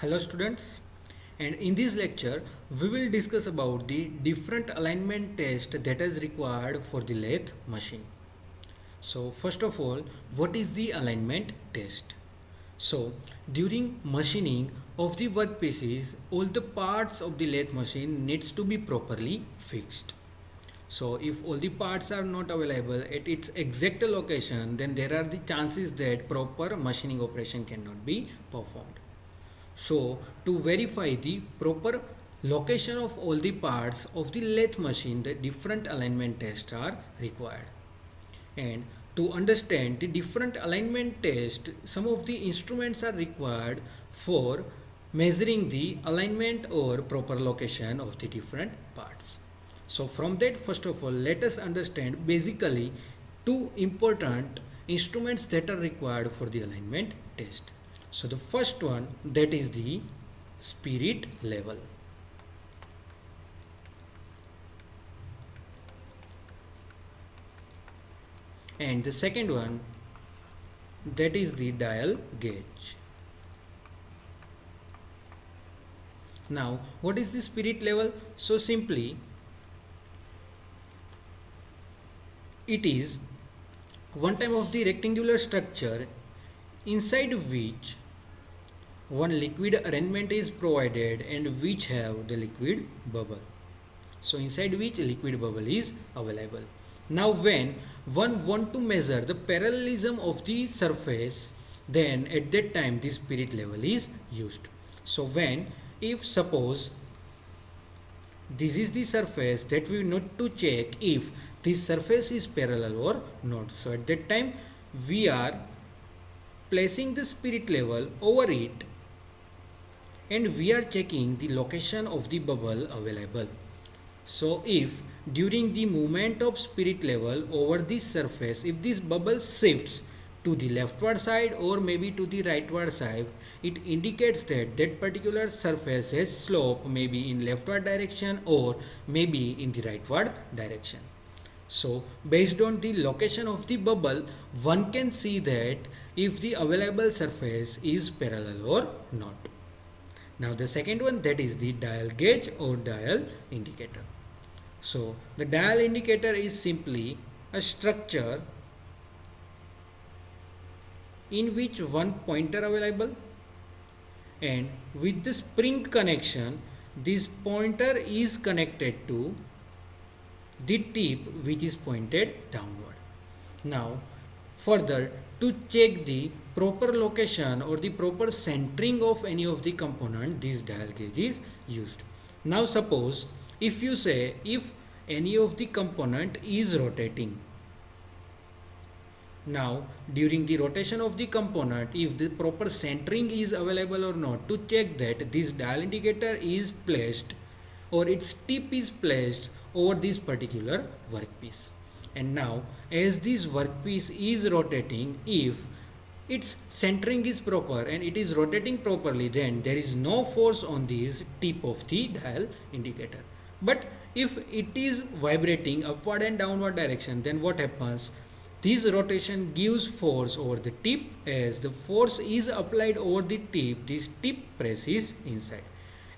Hello students, and in this lecture we will discuss about the different alignment test that is required for the lathe machine. So first of all, what is the alignment test? So during machining of the workpieces, all the parts of the lathe machine needs to be properly fixed. So if all the parts are not available at its exact location, then there are the chances that proper machining operation cannot be performed. So to verify the proper location of all the parts of the lathe machine, the different alignment tests are required. And to understand the different alignment test, some of the instruments are required for measuring the alignment or proper location of the different parts. So from that, first of all, let us understand basically two important instruments that are required for the alignment test. So the first one, that is the spirit level. And the second one, that is the dial gauge. Now what is the spirit level? So simply it is one type of the rectangular structure inside which one liquid arrangement is provided and which have the liquid bubble. So inside which liquid bubble is available. Now when one want to measure the parallelism of the surface, then at that time the spirit level is used. So when, if suppose this is the surface, that we need to check if this surface is parallel or not. So at that time we are placing the spirit level over it and we are checking the location of the bubble available. So if during the movement of spirit level over this surface, if this bubble shifts to the leftward side or maybe to the rightward side, it indicates that that particular surface has slope maybe in leftward direction or maybe in the rightward direction. So based on the location of the bubble, one can see that if the available surface is parallel or not. Now the second one, that is the dial gauge or dial indicator. So the dial indicator is simply a structure in which one pointer available, and with the spring connection this pointer is connected to the tip which is pointed downward. Now further, to check the proper location or the proper centering of any of the component, this dial gauge is used. Now suppose if you say if any of the component is rotating, now during the rotation of the component, if the proper centering is available or not, to check that this dial indicator is placed or its tip is placed over this particular workpiece. And now as this workpiece is rotating, if its centering is proper and it is rotating properly, then there is no force on this tip of the dial indicator. But if it is vibrating upward and downward direction, then what happens? This rotation gives force over the tip. As the force is applied over the tip, this tip presses inside,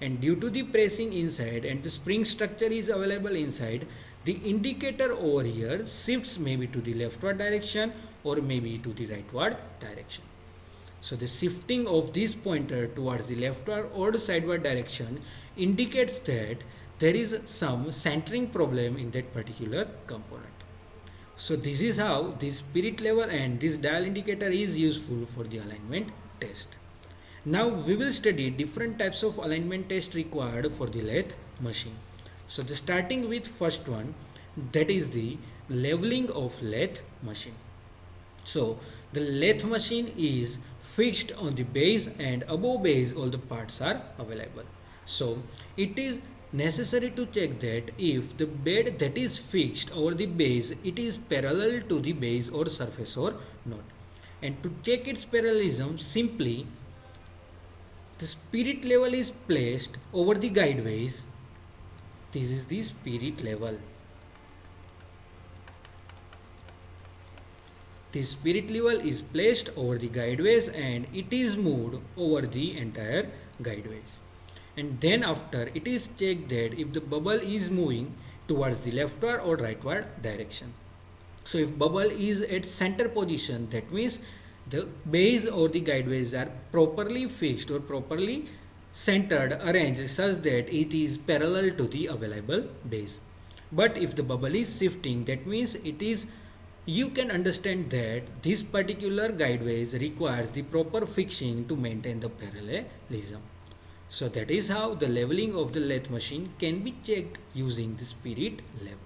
and due to the pressing inside and the spring structure is available inside, the indicator over here shifts maybe to the leftward direction or maybe to the rightward direction. So the shifting of this pointer towards the leftward or sideward direction indicates that there is some centering problem in that particular component. So this is how this spirit level and this dial indicator is useful for the alignment test. Now we will study different types of alignment test required for the lathe machine. So the starting with first one, that is the leveling of lathe machine. So the lathe machine is fixed on the base, and above base all the parts are available. So it is necessary to check that if the bed that is fixed over the base, it is parallel to the base or surface or not. And to check its parallelism, simply the spirit level is placed over the guideways. This is the spirit level. The spirit level is placed over the guideways and it is moved over the entire guideways. And then after it is checked that if the bubble is moving towards the leftward or rightward direction. So if bubble is at center position, that means the base or the guideways are properly fixed or properly centered, arranged such that it is parallel to the available base. But if the bubble is shifting, that means it is, you can understand that this particular guideways requires the proper fixing to maintain the parallelism. So that is how the leveling of the lathe machine can be checked using the spirit level.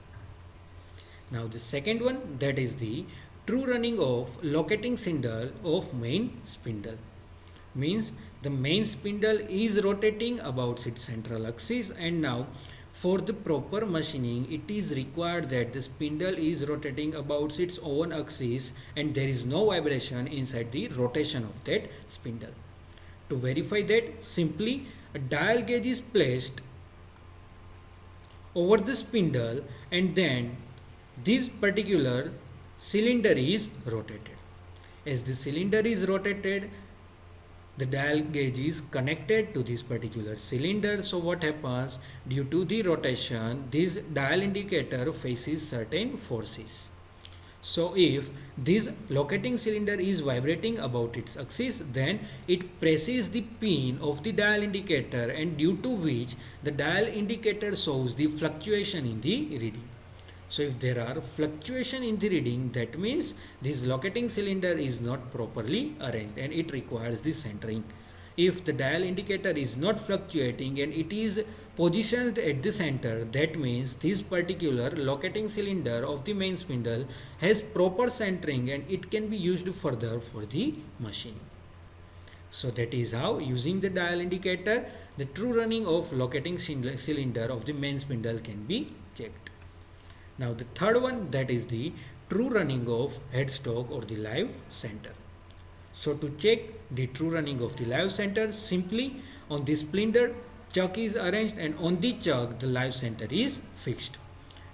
Now the second one, that is the true running of locating spindle of main spindle. Means the main spindle is rotating about its central axis, and now for the proper machining it is required that the spindle is rotating about its own axis and there is no vibration inside the rotation of that spindle. To verify that, simply a dial gauge is placed over the spindle and then this particular cylinder is rotated. As the cylinder is rotated, the dial gauge is connected to this particular cylinder. So what happens, due to the rotation, this dial indicator faces certain forces. So if this locating cylinder is vibrating about its axis, then it presses the pin of the dial indicator, and due to which the dial indicator shows the fluctuation in the reading. So if there are fluctuation in the reading, that means this locating cylinder is not properly arranged and it requires the centering. If the dial indicator is not fluctuating and it is positioned at the center, that means this particular locating cylinder of the main spindle has proper centering and it can be used further for the machining. So that is how, using the dial indicator, the true running of locating cylinder of the main spindle can be checked. Now the third one, that is the true running of headstock or the live center. So to check the true running of the live center, simply on the spindle chuck is arranged and on the chuck the live center is fixed.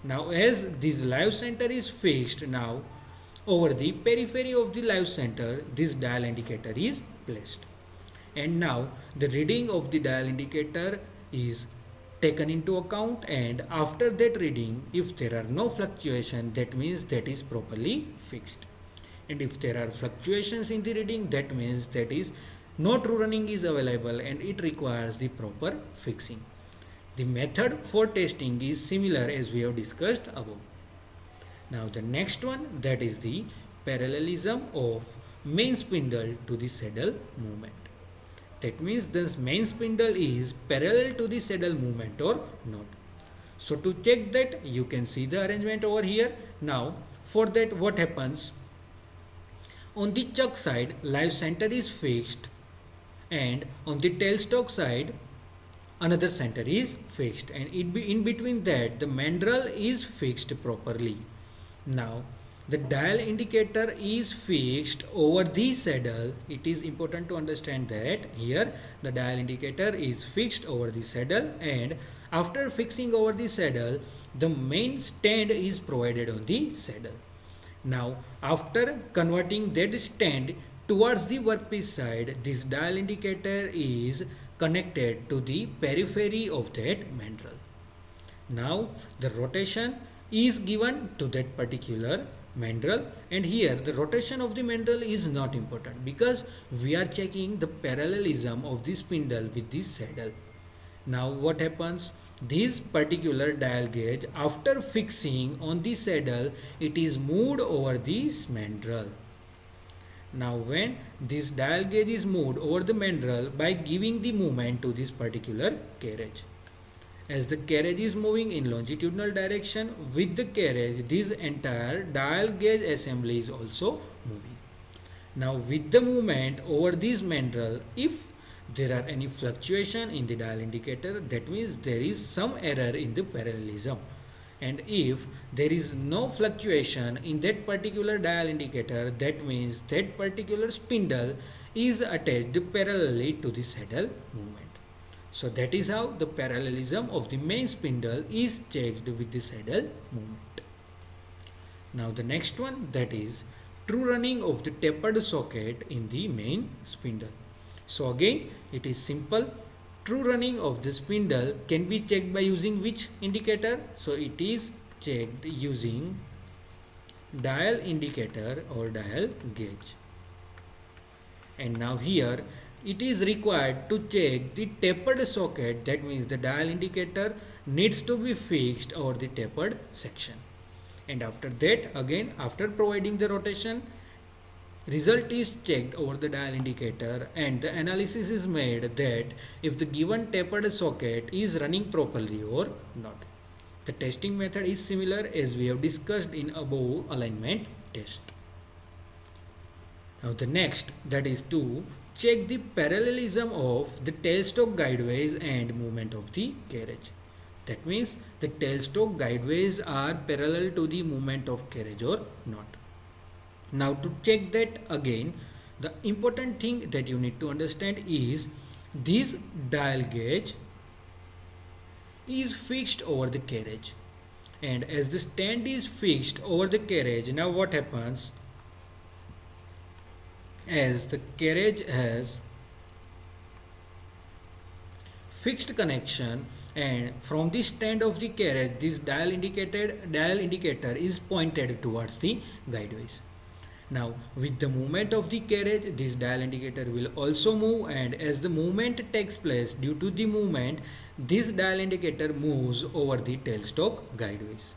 Now as this live center is fixed, now over the periphery of the live center this dial indicator is placed. And now the reading of the dial indicator is taken into account, and after that reading, if there are no fluctuation, that means that is properly fixed. And if there are fluctuations in the reading, that means that is no true running is available and it requires the proper fixing. The method for testing is similar as we have discussed above. Now the next one, that is the parallelism of main spindle to the saddle movement. That means this main spindle is parallel to the saddle movement or not. So to check that, you can see the arrangement over here. Now for that, what happens, on the chuck side live center is fixed and on the tailstock side another center is fixed, and in between that the mandrel is fixed properly. Now the dial indicator is fixed over the saddle. It is important to understand that here the dial indicator is fixed over the saddle, and after fixing over the saddle the main stand is provided on the saddle. Now after converting that stand towards the workpiece side, this dial indicator is connected to the periphery of that mandrel. Now the rotation is given to that particular mandrel, and here the rotation of the mandrel is not important because we are checking the parallelism of the spindle with the saddle. Now what happens, this particular dial gauge after fixing on the saddle, it is moved over this mandrel. Now when this dial gauge is moved over the mandrel by giving the movement to this particular carriage, as the carriage is moving in longitudinal direction with the carriage, this entire dial gauge assembly is also moving. Now with the movement over this mandrel, if there are any fluctuation in the dial indicator, that means there is some error in the parallelism. And if there is no fluctuation in that particular dial indicator, that means that particular spindle is attached parallelly to the saddle movement. So that is how the parallelism of the main spindle is checked with the saddle movement. Now the next one, that is true running of the tapered socket in the main spindle. So again it is simple. true running of the spindle can be checked by using which indicator? So it is checked using dial indicator or dial gauge. And now here it is required to check the tapered socket, that means the dial indicator needs to be fixed over the tapered section. And after that, again after providing the rotation, result is checked over the dial indicator and the analysis is made that if the given tapered socket is running properly or not. The testing method is similar as we have discussed in above alignment test. Now the next, that is to check the parallelism of the tailstock guideways and movement of the carriage. That means the tailstock guideways are parallel to the movement of carriage or not. Now to check that again, the important thing that you need to understand is this dial gauge is fixed over the carriage, and as the stand is fixed over the carriage, now what happens? As the carriage has fixed connection and from the stand of the carriage this dial indicator is pointed towards the guideways. Now with the movement of the carriage this dial indicator will also move, and as the movement takes place, due to the movement this dial indicator moves over the tailstock guideways.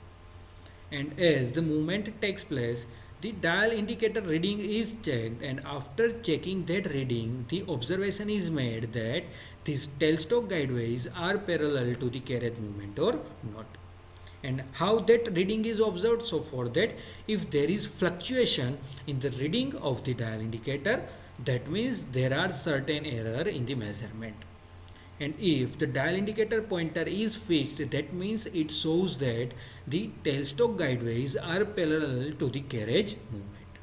And as the movement takes place, the dial indicator reading is checked, and after checking that reading the observation is made that these tailstock guideways are parallel to the carriage movement or not. And how that reading is observed? So for that, if there is fluctuation in the reading of the dial indicator, that means there are certain error in the measurement. And if the dial indicator pointer is fixed, that means it shows that the tailstock guideways are parallel to the carriage movement.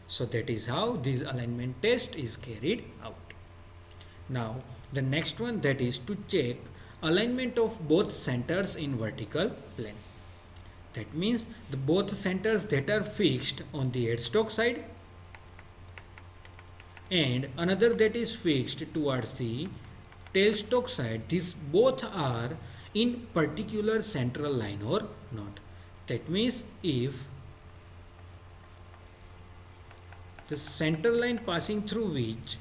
So that is how this alignment test is carried out. Now the next one, that is to check alignment of both centers in vertical plane. That means the both centers that are fixed on the headstock side and another that is fixed towards the tailstock side, these both are in particular central line or not. That means if the center line passing through which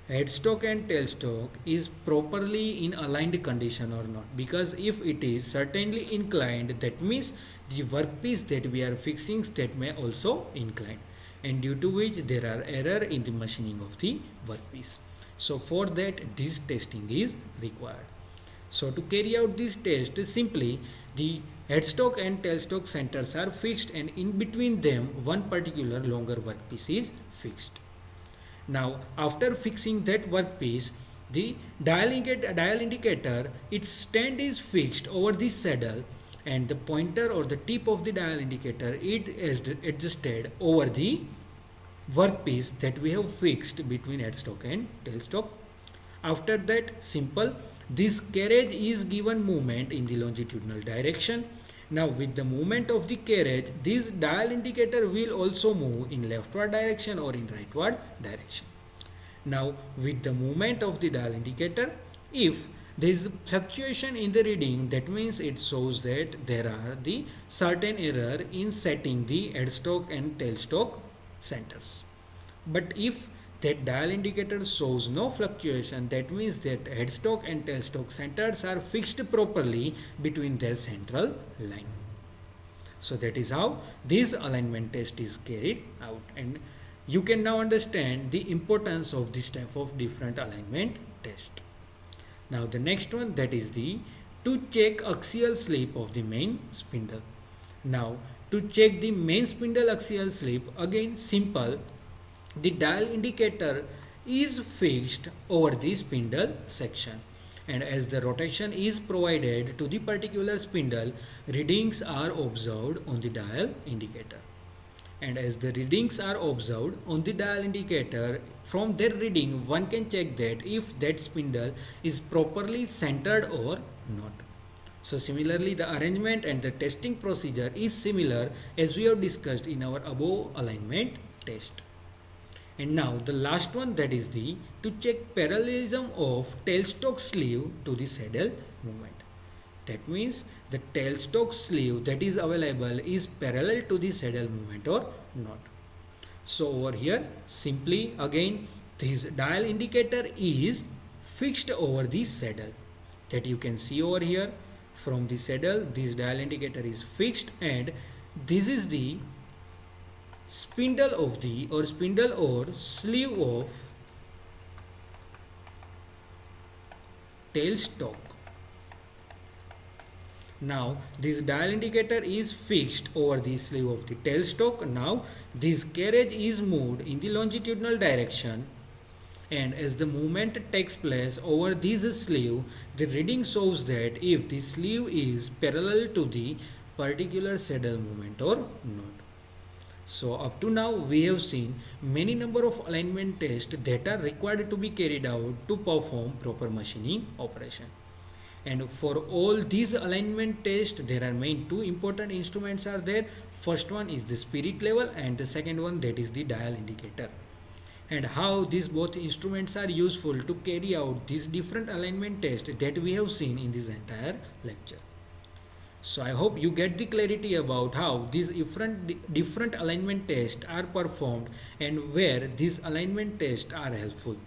headstock and tailstock is properly in aligned condition or not, because if it is certainly inclined, that means the workpiece that we are fixing that may also incline, and due to which there are error in the machining of the workpiece. So for that this testing is required. So to carry out this test, simply the headstock and tailstock centers are fixed and in between them one particular longer workpiece is fixed. Now after fixing that workpiece, the dial indicator, its stand is fixed over the saddle and the pointer or the tip of the dial indicator it is adjusted over the workpiece that we have fixed between headstock and tailstock. After that, simple, this carriage is given movement in the longitudinal direction. Now with the movement of the carriage, this dial indicator will also move in leftward direction or in rightward direction. Now with the movement of the dial indicator, if there is fluctuation in the reading, that means it shows that there are the certain error in setting the headstock and tailstock centers. But if that dial indicator shows no fluctuation, that means that headstock and tailstock centers are fixed properly between their central line. So that is how this alignment test is carried out, and you can now understand the importance of this type of different alignment test. Now the next one, that is the to check axial slip of the main spindle. Now to check the main spindle axial slip, again simple, the dial indicator is fixed over the spindle section, and as the rotation is provided to the particular spindle, readings are observed on the dial indicator. And as the readings are observed on the dial indicator, from their reading one can check that if that spindle is properly centered or not. So similarly, the arrangement and the testing procedure is similar as we have discussed in our above alignment test. And now the last one, that is the to check parallelism of tailstock sleeve to the saddle movement. That means the tailstock sleeve that is available is parallel to the saddle movement or not. So over here simply again this dial indicator is fixed over the saddle, that you can see over here. From the saddle this dial indicator is fixed, and this is the spindle of the or spindle or sleeve of tailstock. Now this dial indicator is fixed over the sleeve of the tailstock. Now this carriage is moved in the longitudinal direction, and as the movement takes place over this sleeve, the reading shows that if the sleeve is parallel to the particular saddle movement or not. So up to now we have seen many number of alignment tests that are required to be carried out to perform proper machining operation. And for all these alignment tests there are main two important instruments are there. First one is the spirit level, and the second one that is the dial indicator. And how these both instruments are useful to carry out these different alignment tests that we have seen in this entire lecture. So I hope you get the clarity about how these different alignment tests are performed and where these alignment tests are helpful.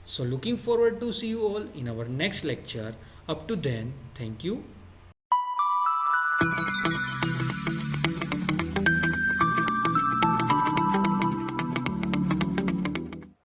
So looking forward to see you all in our next lecture. Up to then, thank you.